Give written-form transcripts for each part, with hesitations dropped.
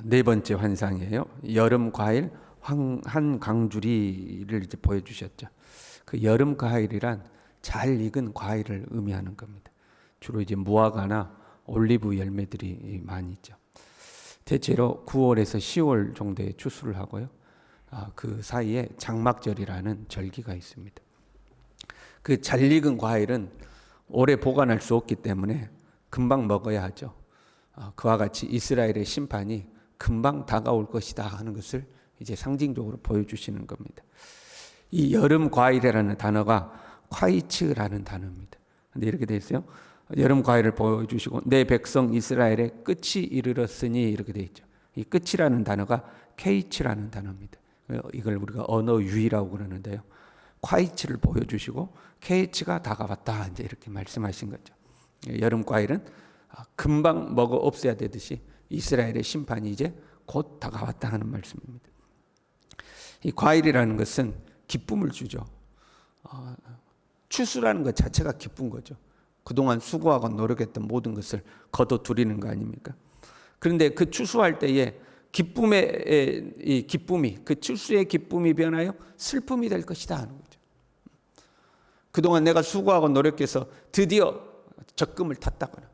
네 번째 환상이에요. 여름 과일 한 강주리를 이제 보여주셨죠. 그 여름 과일이란 잘 익은 과일을 의미하는 겁니다. 주로 이제 무화과나 올리브 열매들이 많이 있죠. 대체로 9월에서 10월 정도에 추수를 하고요. 그 사이에 장막절이라는 절기가 있습니다. 그 잘 익은 과일은 오래 보관할 수 없기 때문에 금방 먹어야 하죠. 그와 같이 이스라엘의 심판이 금방 다가올 것이다 하는 것을 이제 상징적으로 보여주시는 겁니다. 이 여름 과일이라는 단어가 콰이츠라는 단어입니다. 근데 이렇게 되어 있어요. 여름 과일을 보여주시고 내 백성 이스라엘의 끝이 이르렀으니 이렇게 되어 있죠. 이 끝이라는 단어가 케이츠라는 단어입니다. 이걸 우리가 언어 유희라고 그러는데요. 콰이츠를 보여주시고 케이츠가 다가왔다 이제 이렇게 말씀하신 거죠. 여름 과일은 금방 먹어 없애야 되듯이 이스라엘의 심판이 이제 곧 다가왔다 하는 말씀입니다. 이 과일이라는 것은 기쁨을 주죠. 추수라는 것 자체가 기쁜 거죠. 그동안 수고하고 노력했던 모든 것을 거둬들이는 거 아닙니까? 그런데 그 추수할 때에 기쁨의 이 기쁨이 그 추수의 기쁨이 변하여 슬픔이 될 것이다 하는 거죠. 그동안 내가 수고하고 노력해서 드디어 적금을 탔다거나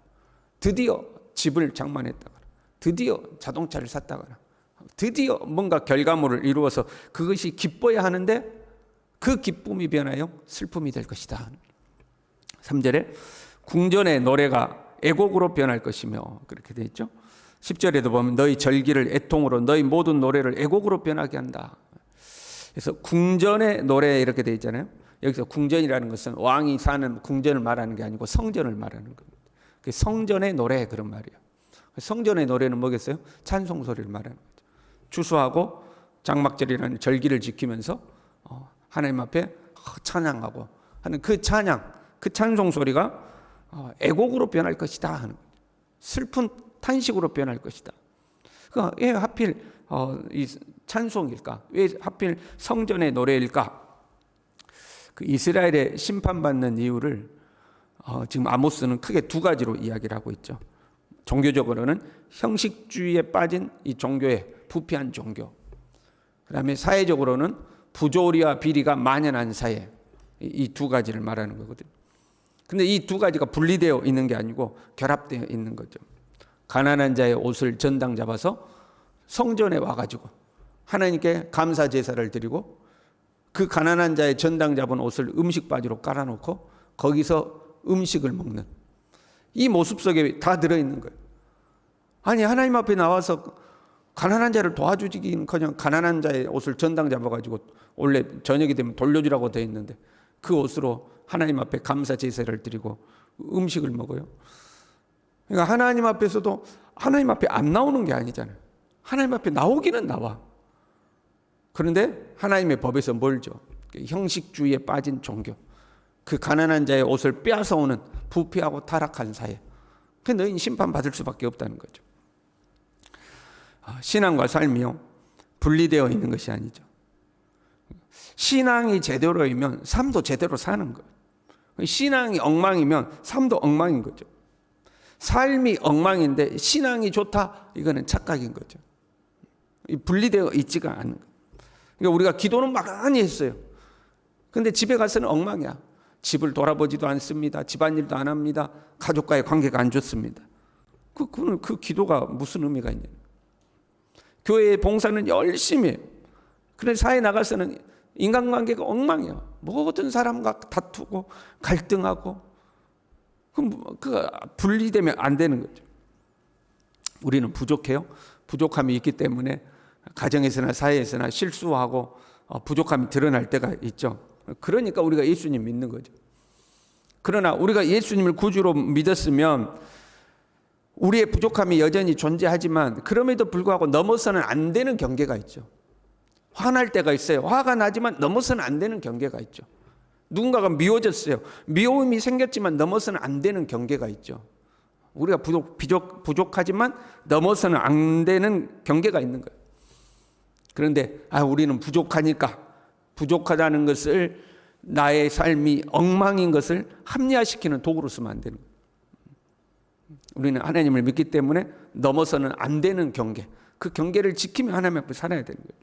드디어 집을 장만했다거나 드디어 자동차를 샀다거나 드디어 뭔가 결과물을 이루어서 그것이 기뻐야 하는데 그 기쁨이 변하여 슬픔이 될 것이다. 3절에 궁전의 노래가 애곡으로 변할 것이며 그렇게 되어 있죠. 10절에도 보면 너희 절기를 애통으로 너희 모든 노래를 애곡으로 변하게 한다. 그래서 궁전의 노래 이렇게 되어 있잖아요. 여기서 궁전이라는 것은 왕이 사는 궁전을 말하는 게 아니고 성전을 말하는 겁니다. 성전의 노래 그런 말이에요. 성전의 노래는 뭐겠어요? 찬송 소리를 말하는 거죠. 추수하고 장막절이라는 절기를 지키면서 하나님 앞에 찬양하고 하는 그 찬양, 그 찬송 소리가 애곡으로 변할 것이다 하는 거죠. 슬픈 탄식으로 변할 것이다. 그러니까 왜 하필 이 찬송일까? 왜 하필 성전의 노래일까? 그 이스라엘의 심판받는 이유를 지금 아모스는 크게 두 가지로 이야기를 하고 있죠. 종교적으로는 형식주의에 빠진 이 종교에 부패한 종교. 그다음에 사회적으로는 부조리와 비리가 만연한 사회. 이 두 가지를 말하는 거거든요. 근데 이 두 가지가 분리되어 있는 게 아니고 결합되어 있는 거죠. 가난한 자의 옷을 전당 잡아서 성전에 와가지고 하나님께 감사 제사를 드리고 그 가난한 자의 전당 잡은 옷을 음식 바지로 깔아놓고 거기서 음식을 먹는 이 모습 속에 다 들어있는 거예요. 아니 하나님 앞에 나와서 가난한 자를 도와주기는커녕 가난한 자의 옷을 전당 잡아가지고 원래 저녁이 되면 돌려주라고 되어 있는데 그 옷으로 하나님 앞에 감사 제사를 드리고 음식을 먹어요. 그러니까 하나님 앞에서도 하나님 앞에 안 나오는 게 아니잖아요. 하나님 앞에 나오기는 나와. 그런데 하나님의 법에서 멀죠. 형식주의에 빠진 종교. 그 가난한 자의 옷을 빼앗아오는 부패하고 타락한 사회. 그 너희는 심판받을 수밖에 없다는 거죠. 신앙과 삶이요 분리되어 있는 것이 아니죠. 신앙이 제대로이면 삶도 제대로 사는 거예요. 신앙이 엉망이면 삶도 엉망인 거죠. 삶이 엉망인데 신앙이 좋다 이거는 착각인 거죠. 분리되어 있지가 않은 거예요. 그러니까 우리가 기도는 많이 했어요. 근데 집에 가서는 엉망이야. 집을 돌아보지도 않습니다. 집안일도 안 합니다. 가족과의 관계가 안 좋습니다. 그 기도가 무슨 의미가 있냐. 교회의 봉사는 열심히 해요. 그런데 사회에 나가서는 인간관계가 엉망이야. 모든 사람과 다투고 갈등하고 그 분리되면 안 되는 거죠. 우리는 부족해요. 부족함이 있기 때문에 가정에서나 사회에서나 실수하고 부족함이 드러날 때가 있죠. 그러니까 우리가 예수님 믿는 거죠. 그러나 우리가 예수님을 구주로 믿었으면 우리의 부족함이 여전히 존재하지만 그럼에도 불구하고 넘어서는 안 되는 경계가 있죠. 화날 때가 있어요. 화가 나지만 넘어서는 안 되는 경계가 있죠. 누군가가 미워졌어요. 미움이 생겼지만 넘어서는 안 되는 경계가 있죠. 우리가 부족하지만 넘어서는 안 되는 경계가 있는 거예요. 그런데 우리는 부족하니까 부족하다는 것을 나의 삶이 엉망인 것을 합리화시키는 도구로 쓰면 안 되는 거예요. 우리는 하나님을 믿기 때문에 넘어서는 안 되는 경계, 그 경계를 지키며 하나님 앞에 살아야 되는 거예요.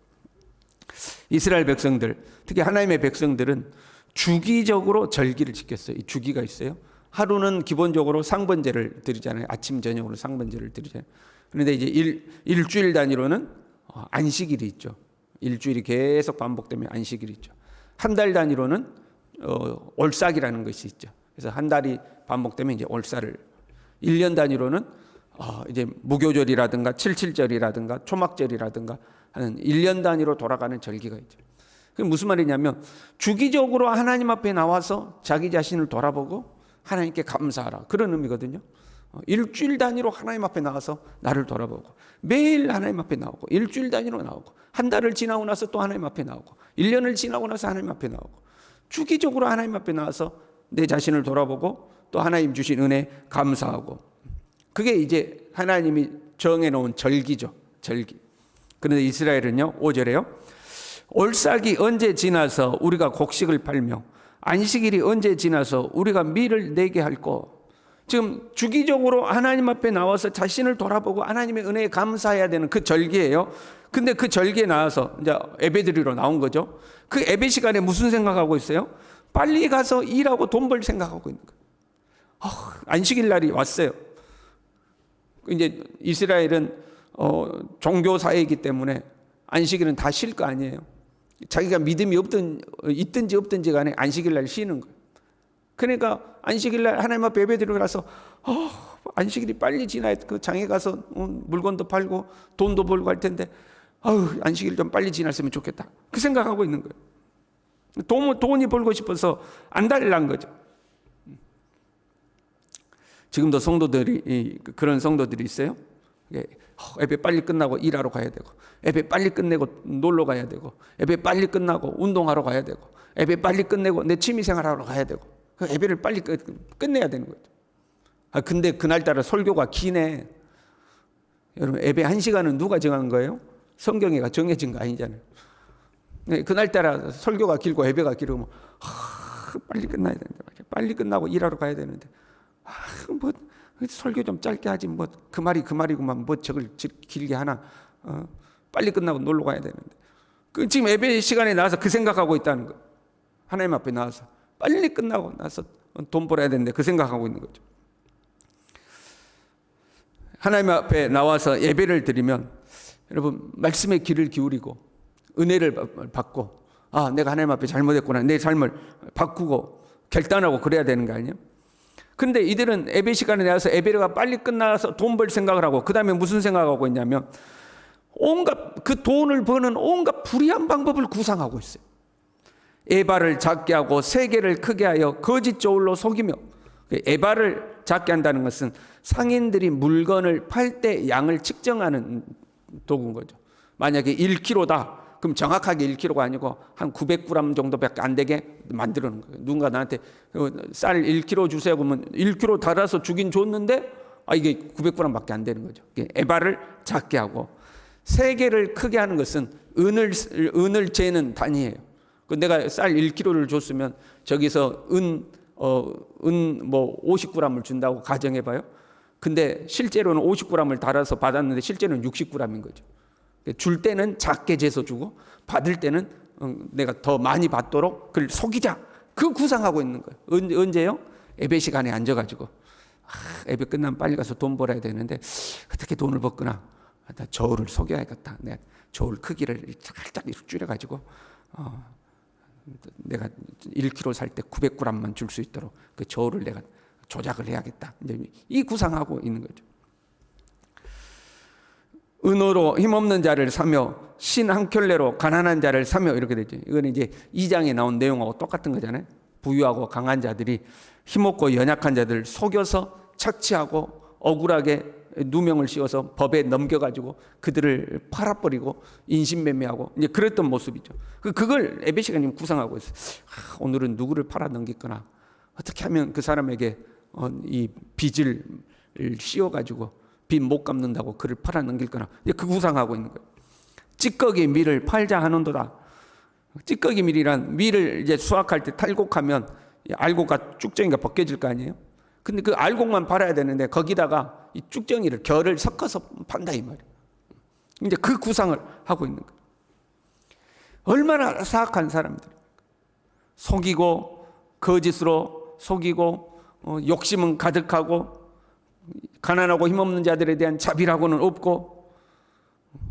이스라엘 백성들, 특히 하나님의 백성들은 주기적으로 절기를 지켰어요. 이 주기가 있어요. 하루는 기본적으로 상번제를 드리잖아요. 아침 저녁으로 상번제를 드리잖아요. 그런데 이제 일주일 단위로는 안식일이 있죠. 일주일이 계속 반복되면 안식일이 있죠. 한 달 단위로는 올삭이라는 것이 있죠. 그래서 한 달이 반복되면 이제 올삭을, 1년 단위로는 이제 무교절이라든가 칠칠절이라든가 초막절이라든가 하는 1년 단위로 돌아가는 절기가 있죠. 그게 무슨 말이냐면 주기적으로 하나님 앞에 나와서 자기 자신을 돌아보고 하나님께 감사하라, 그런 의미거든요. 일주일 단위로 하나님 앞에 나와서 나를 돌아보고, 매일 하나님 앞에 나오고, 일주일 단위로 나오고, 한 달을 지나고 나서 또 하나님 앞에 나오고, 1년을 지나고 나서 하나님 앞에 나오고, 주기적으로 하나님 앞에 나와서 내 자신을 돌아보고 또 하나님 주신 은혜 감사하고, 그게 이제 하나님이 정해놓은 절기죠. 절기. 그런데 이스라엘은요, 5절에요, 올삭이 언제 지나서 우리가 곡식을 팔며 안식일이 언제 지나서 우리가 밀을 내게 할꼬. 지금 주기적으로 하나님 앞에 나와서 자신을 돌아보고 하나님의 은혜에 감사해야 되는 그 절기예요. 근데 그 절기에 나와서 이제 예배드리러 나온 거죠. 그 예배 시간에 무슨 생각하고 있어요? 빨리 가서 일하고 돈 벌 생각하고 있는 거예요. 안식일 날이 왔어요. 이제 이스라엘은 종교 사회이기 때문에 안식일은 다 쉴 거 아니에요. 자기가 믿음이 있든지 없든지 간에 안식일 날 쉬는 거예요. 그러니까 안식일 날 하나님 앞에 예배드리고 나서 안식일이 빨리 지나야 그 장에 가서 물건도 팔고 돈도 벌고 할 텐데 안식일 좀 빨리 지났으면 좋겠다, 그 생각하고 있는 거예요. 돈이 벌고 싶어서 안 달란 거죠. 지금도 성도들이, 그런 성도들이 있어요. 예배 빨리 끝나고 일하러 가야 되고, 예배 빨리 끝내고 놀러 가야 되고, 예배 빨리 끝나고 운동하러 가야 되고, 예배 빨리 끝내고 내 취미생활하러 가야 되고, 그 예배를 빨리 끝내야 되는 거죠. 근데 그날따라 설교가 기네. 여러분, 예배 1시간은 누가 정한 거예요? 성경에가 정해진 거 아니잖아요. 그날따라 설교가 길고 예배가 길으면 빨리 끝나야 되는데, 빨리 끝나고 일하러 가야 되는데, 뭐 설교 좀 짧게 하지, 뭐 그 말이구만, 뭐 저걸 길게 하나. 빨리 끝나고 놀러 가야 되는데, 지금 예배 시간에 나와서 그 생각하고 있다는 거예요. 하나님 앞에 나와서 빨리 끝나고 나서 돈 벌어야 되는데 그 생각하고 있는 거죠. 하나님 앞에 나와서 예배를 드리면 여러분, 말씀의 귀를 기울이고 은혜를 받고, 내가 하나님 앞에 잘못했구나, 내 삶을 바꾸고 결단하고 그래야 되는 거 아니에요? 근데 이들은 예배 시간에 나와서 예배가 빨리 끝나서 돈 벌 생각을 하고, 그 다음에 무슨 생각하고 있냐면 온갖 그 돈을 버는 온갖 불의한 방법을 구상하고 있어요. 에바를 작게 하고 세계를 크게 하여 거짓 저울로 속이며. 에바를 작게 한다는 것은 상인들이 물건을 팔 때 양을 측정하는 도구인 거죠. 만약에 1kg다. 그럼 정확하게 1kg가 아니고 한 900g 정도밖에 안 되게 만들어 놓은 거예요. 누군가 나한테 쌀 1kg 주세요 그러면 1kg 달아서 주긴 줬는데 이게 900g밖에 안 되는 거죠. 에바를 작게 하고, 세계를 크게 하는 것은 은을 재는 단위예요. 내가 쌀 1kg를 줬으면 저기서 은 50g을 준다고 가정해봐요. 근데 실제로는 50g을 달아서 받았는데 실제로는 60g인 거죠. 줄 때는 작게 재서 주고, 받을 때는 내가 더 많이 받도록 그걸 속이자, 그 구상하고 있는 거예요. 언제요? 예배 시간에 앉아가지고 예배 끝나면 빨리 가서 돈 벌어야 되는데 어떻게 돈을 벌거나, 나 저울을 속여야겠다. 내가 저울 크기를 살짝 줄여가지고 내가 1kg 살 때 900g만 줄 수 있도록 그 저울을 내가 조작을 해야겠다. 이제 이 구상하고 있는 거죠. 은으로 힘없는 자를 사며 신 한 켤레로 가난한 자를 사며, 이렇게 되죠. 이건 이제 2장에 나온 내용하고 똑같은 거잖아요. 부유하고 강한 자들이 힘없고 연약한 자들을 속여서 착취하고 억울하게 누명을 씌워서 법에 넘겨가지고 그들을 팔아버리고 인신매매하고 이제 그랬던 모습이죠. 그걸 예배 시간에 구상하고 있어요. 오늘은 누구를 팔아 넘기거나, 어떻게 하면 그 사람에게 이 빚을 씌워가지고 빚 못 갚는다고 그를 팔아 넘길 거나, 그 구상하고 있는 거예요. 찌꺼기 밀을 팔자 하는도다. 찌꺼기 밀이란, 밀을 이제 수확할 때 탈곡하면 알곡과 쭉정이가 벗겨질 거 아니에요. 근데 그 알곡만 팔아야 되는데 거기다가 이 쭉정이를, 결을 섞어서 판다 이 말이에요. 이제 그 구상을 하고 있는 거예요. 얼마나 사악한 사람들. 속이고 거짓으로 속이고 욕심은 가득하고 가난하고 힘없는 자들에 대한 자비라고는 없고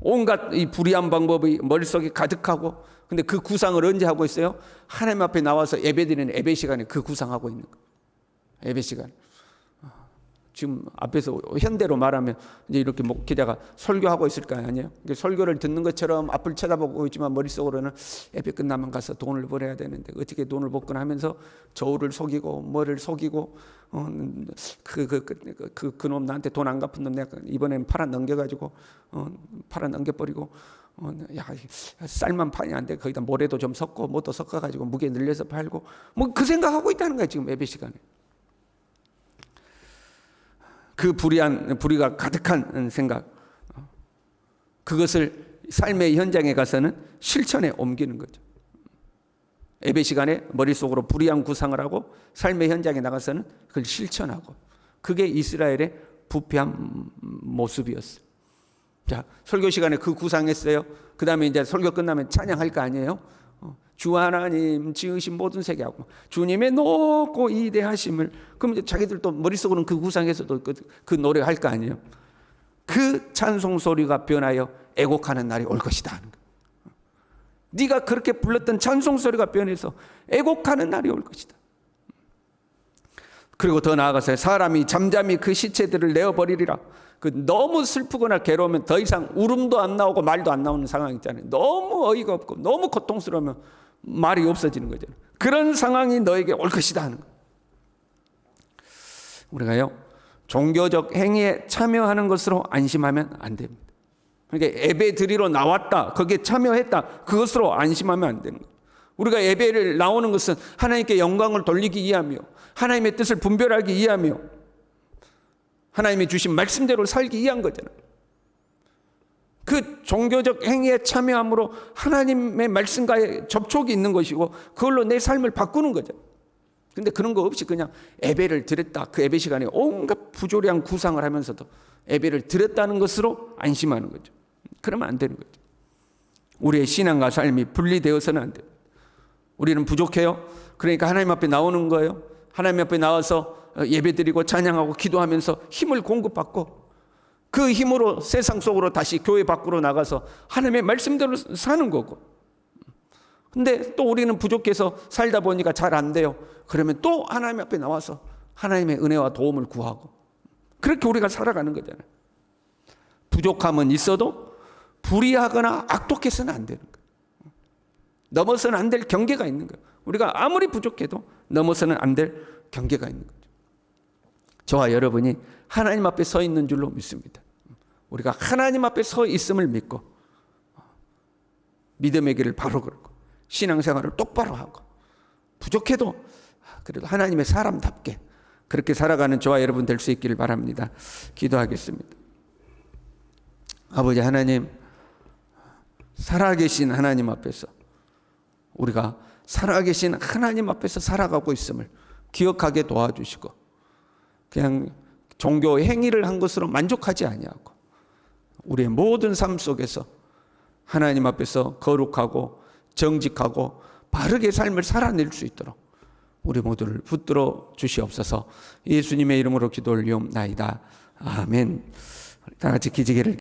온갖 이 불의한 방법이 머릿속에 가득하고, 근데 그 구상을 언제 하고 있어요? 하나님 앞에 나와서 예배드리는 예배 시간에 그 구상하고 있는 거예요. 예배 시간. 지금 앞에서 현대로 말하면 이제 이렇게 목회자가 설교하고 있을 거 아니에요. 설교를 듣는 것처럼 앞을 쳐다보고 있지만 머릿속으로는 예배 끝나면 가서 돈을 벌어야 되는데 어떻게 돈을 벌거나 하면서 저울을 속이고 뭐를 속이고 그놈 나한테 돈 안 갚은 놈 내가 이번엔 팔아 넘겨가지고 팔아 넘겨버리고 야 쌀만 파니 안 돼. 거기다 모래도 좀 섞고 뭐도 섞어가지고 무게 늘려서 팔고 뭐 그 생각하고 있다는 거예요. 지금 예배 시간에. 그 불의가 가득한 생각, 그것을 삶의 현장에 가서는 실천에 옮기는 거죠. 예배 시간에 머릿속으로 불의한 구상을 하고 삶의 현장에 나가서는 그걸 실천하고, 그게 이스라엘의 부패한 모습이었어요. 자, 설교 시간에 그 구상했어요. 그 다음에 이제 설교 끝나면 찬양할 거 아니에요. 주 하나님 지으신 모든 세계하고 주님의 높고 위대하심을, 그럼 이제 자기들도 머릿속으로는 그 구상에서도 그 노래 할 거 아니에요. 그 찬송 소리가 변하여 애곡하는 날이 올 것이다 하는 거예요. 네가 그렇게 불렀던 찬송 소리가 변해서 애곡하는 날이 올 것이다. 그리고 더 나아가서 사람이 잠잠히 그 시체들을 내어버리리라. 그 너무 슬프거나 괴로우면 더 이상 울음도 안 나오고 말도 안 나오는 상황 있잖아요. 너무 어이가 없고 너무 고통스러우면 말이 없어지는 거잖아요. 그런 상황이 너에게 올 것이다 하는 거예요. 우리가요, 종교적 행위에 참여하는 것으로 안심하면 안 됩니다. 그러니까 예배 드리러 나왔다, 거기에 참여했다, 그것으로 안심하면 안 되는 거예요. 우리가 예배를 나오는 것은 하나님께 영광을 돌리기 위하며 하나님의 뜻을 분별하기 위하며 하나님이 주신 말씀대로 살기 위한 거잖아요. 그 종교적 행위에 참여함으로 하나님의 말씀과의 접촉이 있는 것이고 그걸로 내 삶을 바꾸는 거잖아요. 근데 그런 거 없이 그냥 예배를 드렸다, 그 예배 시간에 온갖 부조리한 구상을 하면서도 예배를 드렸다는 것으로 안심하는 거죠. 그러면 안 되는 거죠. 우리의 신앙과 삶이 분리되어서는 안 돼요. 우리는 부족해요. 그러니까 하나님 앞에 나오는 거예요. 하나님 앞에 나와서 예배드리고 찬양하고 기도하면서 힘을 공급받고 그 힘으로 세상 속으로 다시 교회 밖으로 나가서 하나님의 말씀대로 사는 거고. 근데 또 우리는 부족해서 살다 보니까 잘 안 돼요. 그러면 또 하나님 앞에 나와서 하나님의 은혜와 도움을 구하고 그렇게 우리가 살아가는 거잖아요. 부족함은 있어도 불의하거나 악독해서는 안 되는 거예요. 넘어서는 안 될 경계가 있는 거예요. 우리가 아무리 부족해도 넘어서는 안 될 경계가 있는 거죠. 저와 여러분이 하나님 앞에 서 있는 줄로 믿습니다. 우리가 하나님 앞에 서 있음을 믿고 믿음의 길을 바로 걸고 신앙생활을 똑바로 하고 부족해도 그래도 하나님의 사람답게 그렇게 살아가는 저와 여러분 될 수 있기를 바랍니다. 기도하겠습니다. 아버지 하나님, 살아계신 하나님 앞에서 우리가 살아계신 하나님 앞에서 살아가고 있음을 기억하게 도와주시고 그냥 종교 행위를 한 것으로 만족하지 아니하고 우리의 모든 삶 속에서 하나님 앞에서 거룩하고 정직하고 바르게 삶을 살아낼 수 있도록 우리 모두를 붙들어 주시옵소서. 예수님의 이름으로 기도 올리옵나이다. 아멘. 다 같이 기지개를